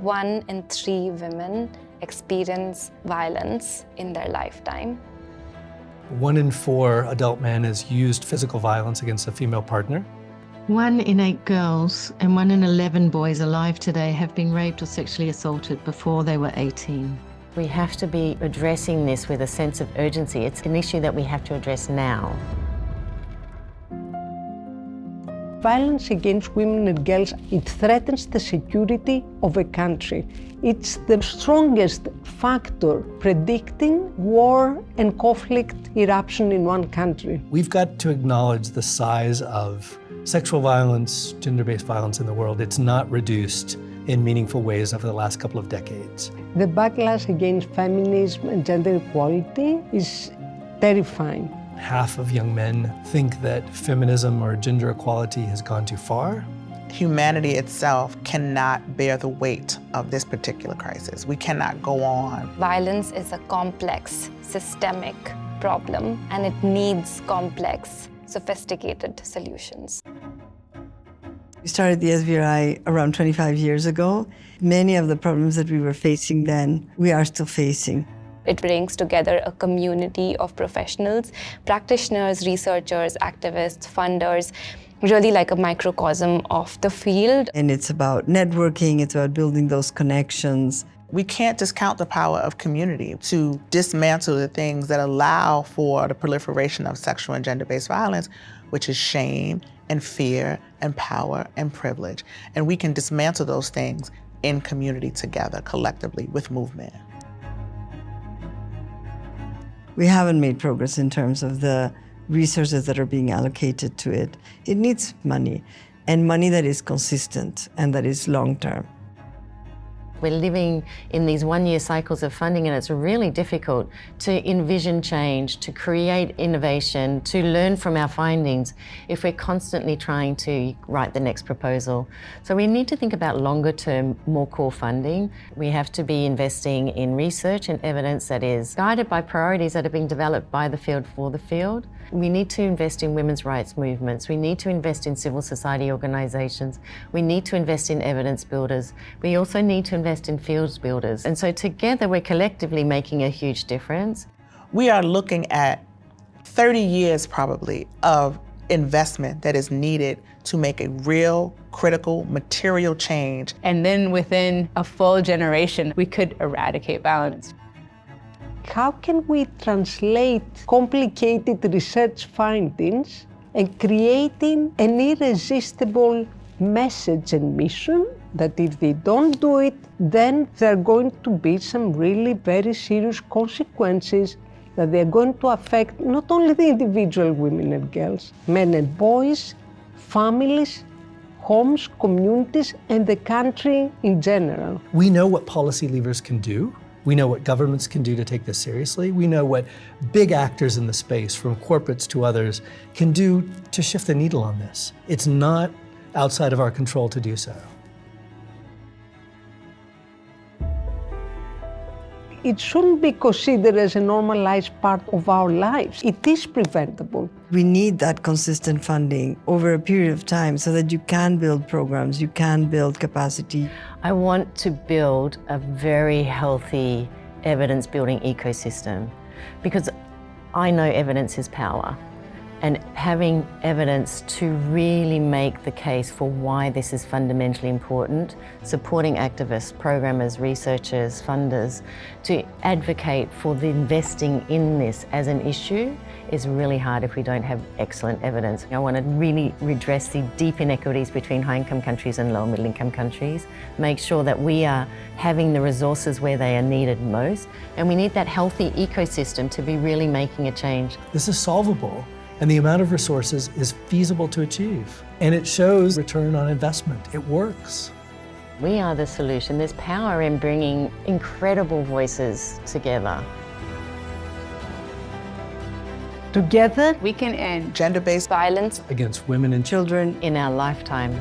1 in 3 women experience violence in their lifetime. 1 in 4 adult men has used physical violence against a female partner. 1 in 8 girls and 1 in 11 boys alive today have been raped or sexually assaulted before they were 18. We have to be addressing this with a sense of urgency. It's an issue that we have to address now. Violence against women and girls, it threatens the security of a country. It's the strongest factor predicting war and conflict eruption in one country. We've got to acknowledge the size of sexual violence, gender-based violence in the world. It's not reduced in meaningful ways over the last couple of decades. The backlash against feminism and gender equality is terrifying. Half of young men think that feminism or gender equality has gone too far. Humanity itself cannot bear the weight of this particular crisis. We cannot go on. Violence is a complex, systemic problem, and it needs complex, sophisticated solutions. We started the SVRI around 25 years ago. Many of the problems that we were facing then, we are still facing. It brings together a community of professionals, practitioners, researchers, activists, funders, really like a microcosm of the field. And it's about networking, it's about building those connections. We can't discount the power of community to dismantle the things that allow for the proliferation of sexual and gender-based violence, which is shame and fear and power and privilege. And we can dismantle those things in community together, collectively, with movement. We haven't made progress in terms of the resources that are being allocated to it. It needs money, and money that is consistent and that is long-term. We're living in these one-year cycles of funding, and it's really difficult to envision change, to create innovation, to learn from our findings if we're constantly trying to write the next proposal. So we need to think about longer-term, more core funding. We have to be investing in research and evidence that is guided by priorities that are being developed by the field for the field. We need to invest in women's rights movements. We need to invest in civil society organizations. We need to invest in evidence builders. We also need to invest in fields builders. And so together we're collectively making a huge difference. We are looking at 30 years probably of investment that is needed to make a real, critical, material change. And then within a full generation, we could eradicate violence. How can we translate complicated research findings and creating an irresistible message and mission that if they don't do it, then there are going to be some really very serious consequences that they're going to affect not only the individual women and girls, men and boys, families, homes, communities, and the country in general. We know what policy levers can do. We know what governments can do to take this seriously. We know what big actors in the space, from corporates to others, can do to shift the needle on this. It's not outside of our control to do so. It shouldn't be considered as a normalized part of our lives. It is preventable. We need that consistent funding over a period of time so that you can build programs, you can build capacity. I want to build a very healthy evidence-building ecosystem because I know evidence is power. And having evidence to really make the case for why this is fundamentally important, supporting activists, programmers, researchers, funders, to advocate for the investing in this as an issue is really hard if we don't have excellent evidence. I want to really redress the deep inequities between high-income countries and low- and middle-income countries, make sure that we are having the resources where they are needed most, and we need that healthy ecosystem to be really making a change. This is solvable, and the amount of resources is feasible to achieve. And it shows return on investment. It works. We are the solution. There's power in bringing incredible voices together. Together, We can end Gender-based Violence Against women and children Children in our lifetime.